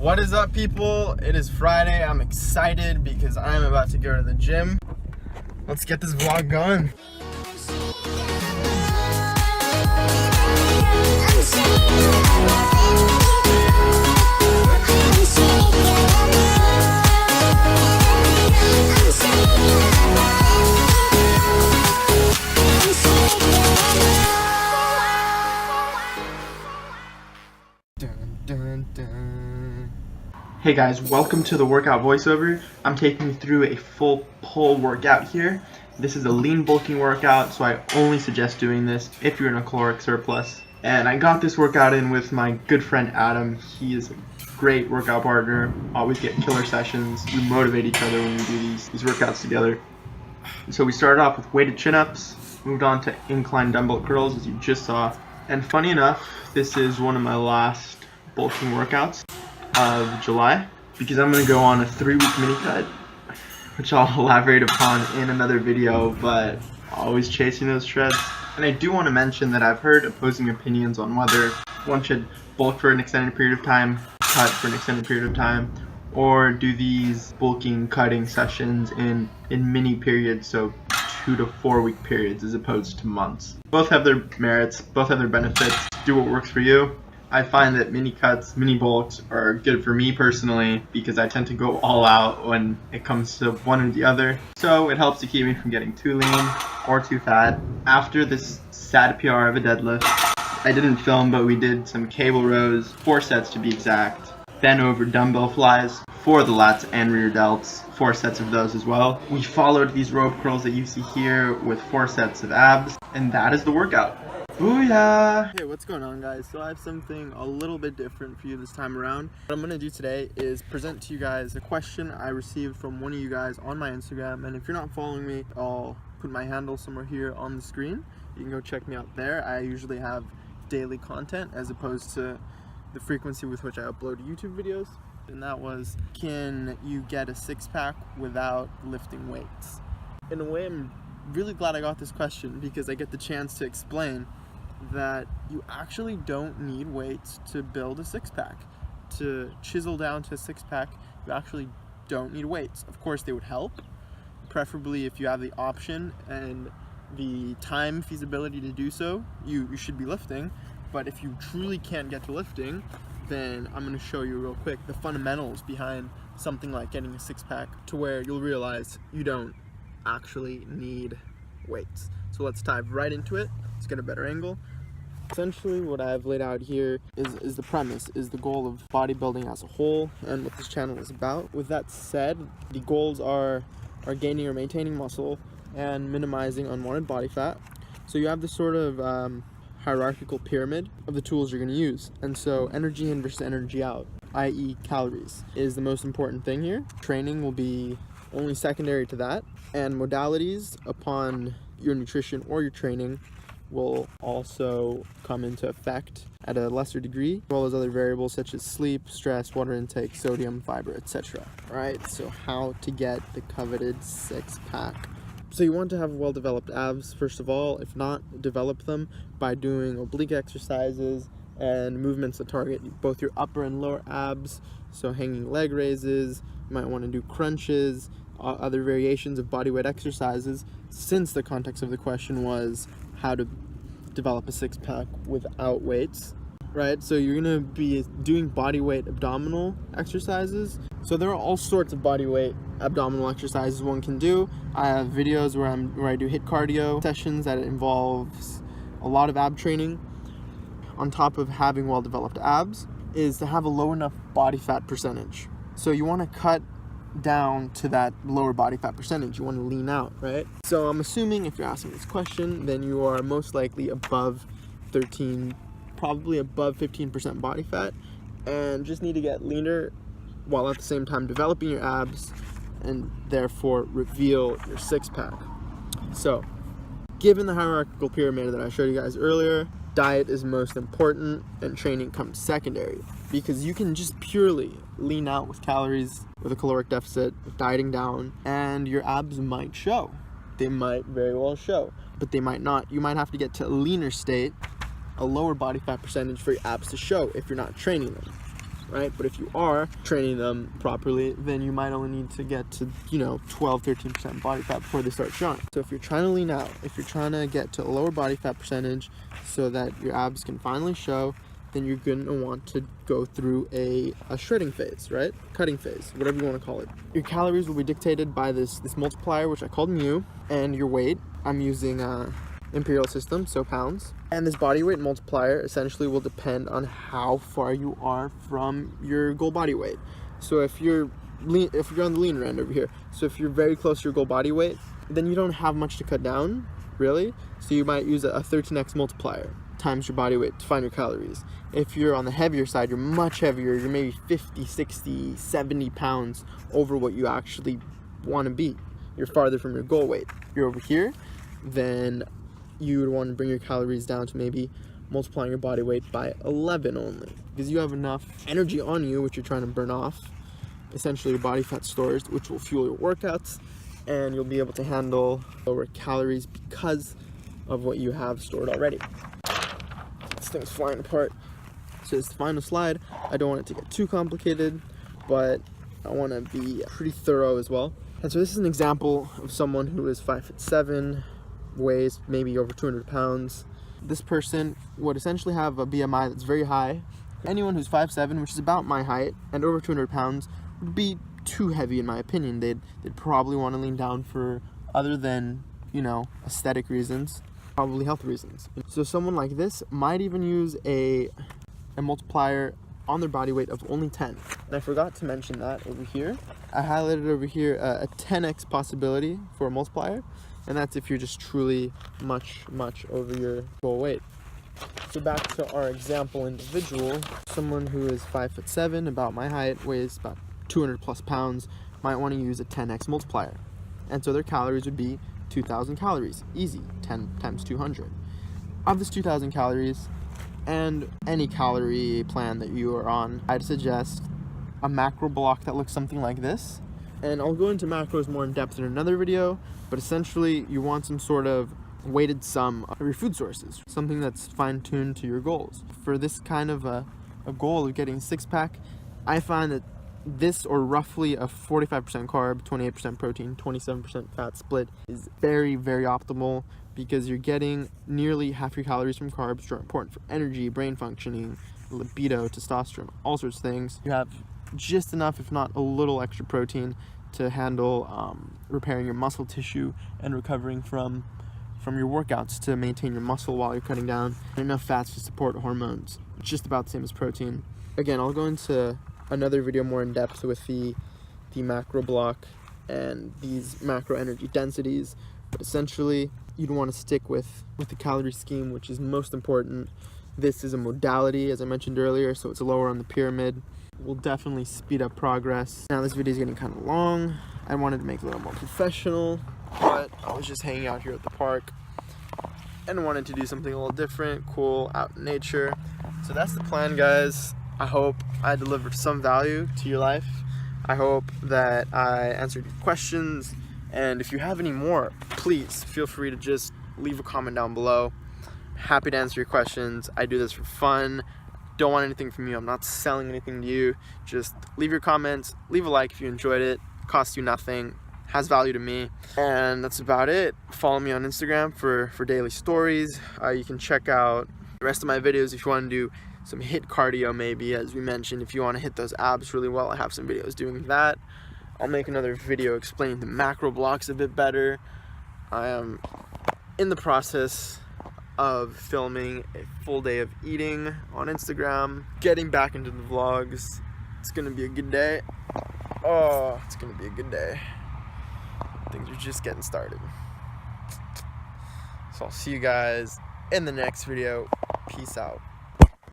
What is up, people? It is Friday. I'm excited because I'm about to go to the gym. Let's get this vlog going. Hey guys, welcome to the workout voiceover. I'm taking you through a full pull workout here. This is a lean bulking workout, so I only suggest doing this if you're in a caloric surplus. And I got this workout in with my good friend Adam. He is a great workout partner, always get killer sessions. We motivate each other when we do these workouts together. So we started off with weighted chin-ups, moved on to incline dumbbell curls as you just saw. And funny enough, this is one of my last bulking workouts of July, because I'm going to go on a 3-week mini cut, which I'll elaborate upon in another video, but always chasing those shreds. And I do want to mention that I've heard opposing opinions on whether one should bulk for an extended period of time, cut for an extended period of time, or do these bulking cutting sessions in mini periods, so 2 to 4 week periods as opposed to months. Both have their merits, both have their benefits. Do what works for you. I find that mini cuts, mini bulks are good for me personally because I tend to go all out when it comes to one or the other. So it helps to keep me from getting too lean or too fat. After this sad PR of a deadlift, I didn't film, but we did some cable rows, 4 sets to be exact. Bent over dumbbell flies for the lats and rear delts, 4 sets of those as well. We followed these rope curls that you see here with 4 sets of abs, and that is the workout. Booyah! Hey, what's going on, guys? So I have something a little bit different for you this time around. What I'm going to do today is present to you guys a question I received from one of you guys on my Instagram. And if you're not following me, I'll put my handle somewhere here on the screen. You can go check me out there. I usually have daily content as opposed to the frequency with which I upload YouTube videos. And that was, can you get a 6-pack without lifting weights? In a way, I'm really glad I got this question because I get the chance to explain that you actually don't need weights to build a 6-pack. To chisel down to a 6-pack, you actually don't need weights. Of course, they would help, preferably if you have the option and the time feasibility to do so, you should be lifting. But if you truly can't get to lifting, then I'm going to show you real quick the fundamentals behind something like getting a 6-pack to where you'll realize you don't actually need weights. So let's dive right into it. Let's get a better angle. Essentially what I've laid out here is the premise, is the goal of bodybuilding as a whole and what this channel is about. With that said, the goals are gaining or maintaining muscle and minimizing unwanted body fat. So you have this sort of hierarchical pyramid of the tools you're going to use. And so energy in versus energy out, i.e. calories, is the most important thing here. Training will be only secondary to that, and modalities upon your nutrition or your training will also come into effect at a lesser degree, as well as other variables such as sleep, stress, water intake, sodium, fiber, etc. Alright, so how to get the coveted 6-pack. So you want to have well-developed abs, first of all. If not, develop them by doing oblique exercises and movements that target both your upper and lower abs. So hanging leg raises, you might want to do crunches, other variations of bodyweight exercises, since the context of the question was how to develop a 6-pack without weights, right? So you're going to be doing bodyweight abdominal exercises. So there are all sorts of bodyweight abdominal exercises one can do. I have videos where I do HIIT cardio sessions that involves a lot of ab training. On top of having well-developed abs is to have a low enough body fat percentage. So you want to cut down to that lower body fat percentage. You want to lean out, right? So I'm assuming if you're asking this question, then you are most likely above 13, probably above 15% body fat, and just need to get leaner while at the same time developing your abs and therefore reveal your 6-pack. So given the hierarchical pyramid that I showed you guys earlier, diet is most important and training comes secondary, because you can just purely lean out with calories, with a caloric deficit, with dieting down, and your abs might show. They might very well show, but they might not. You might have to get to a leaner state, a lower body fat percentage for your abs to show if you're not training them. right? But if you are training them properly, then you might only need to get to, 12-13% body fat before they start showing. So if you're trying to lean out, if you're trying to get to a lower body fat percentage so that your abs can finally show, then you're going to want to go through a shredding phase, right? Cutting phase, whatever you want to call it. Your calories will be dictated by this multiplier, which I called mu, and your weight. I'm using imperial system, so pounds. And this body weight multiplier essentially will depend on how far you are from your goal body weight. So if you're on the leaner end over here, so if you're very close to your goal body weight, then you don't have much to cut down, really. So you might use a 13x multiplier times your body weight to find your calories. If you're on the heavier side, you're much heavier, you're maybe 50, 60, 70 pounds over what you actually want to be. You're farther from your goal weight. You're over here, then you would want to bring your calories down to maybe multiplying your body weight by 11 only, because you have enough energy on you, which you're trying to burn off, essentially your body fat stores, which will fuel your workouts, and you'll be able to handle lower calories because of what you have stored already. This thing's flying apart. So it's the final slide. I don't want it to get too complicated, but I want to be pretty thorough as well. And so this is an example of someone who is 5'7", weighs maybe over 200 pounds. This person would essentially have a BMI that's very high. Anyone who's 5'7", which is about my height, and over 200 pounds would be too heavy in my opinion. They'd probably want to lean down for other than, aesthetic reasons, probably health reasons. So someone like this might even use a multiplier on their body weight of only 10. And I forgot to mention that over here. I highlighted over here a 10x possibility for a multiplier, and that's if you're just truly much over your goal weight. So back to our example individual, someone who is 5'7", about my height, weighs about 200 plus pounds, might want to use a 10x multiplier. And so their calories would be 2,000 calories, easy, 10 times 200. Of this 2,000 calories, and any calorie plan that you are on, I'd suggest a macro block that looks something like this. And I'll go into macros more in depth in another video, but essentially you want some sort of weighted sum of your food sources, something that's fine-tuned to your goals. For this kind of a goal of getting a six-pack, I find that this, or roughly a 45% carb, 28% protein, 27% fat split, is very optimal, because you're getting nearly half your calories from carbs, which are important for energy, brain functioning, libido, testosterone, all sorts of things. You have just enough, if not a little extra protein to handle repairing your muscle tissue and recovering from your workouts to maintain your muscle while you're cutting down, and enough fats to support hormones. It's just about the same as protein. Again, I'll go into another video more in depth with the macro block and these macro energy densities, but essentially you'd want to stick with the calorie scheme, which is most important. This is a modality, as I mentioned earlier, so it's lower on the pyramid. Will definitely speed up progress. Now this video is getting kind of long. I wanted to make it a little more professional, but I was just hanging out here at the park and wanted to do something a little different, cool, out in nature. So that's the plan, guys. I hope I delivered some value to your life. I hope that I answered your questions, and if you have any more, please feel free to just leave a comment down below. Happy to answer your questions. I do this for fun. Don't want anything from you. I'm not selling anything to you. Just leave your comments, leave a like if you enjoyed it. Costs you nothing, has value to me, and that's about it. Follow me on Instagram for daily stories. You can check out the rest of my videos if you want to do some HIIT cardio, maybe, as we mentioned. If you want to hit those abs really well, I have some videos doing that. I'll make another video explaining the macro blocks a bit better. I am in the process of filming a full day of eating on Instagram, getting back into the vlogs. It's gonna be a good day. Oh, it's gonna be a good day. Things are just getting started. So I'll see you guys in the next video. Peace out.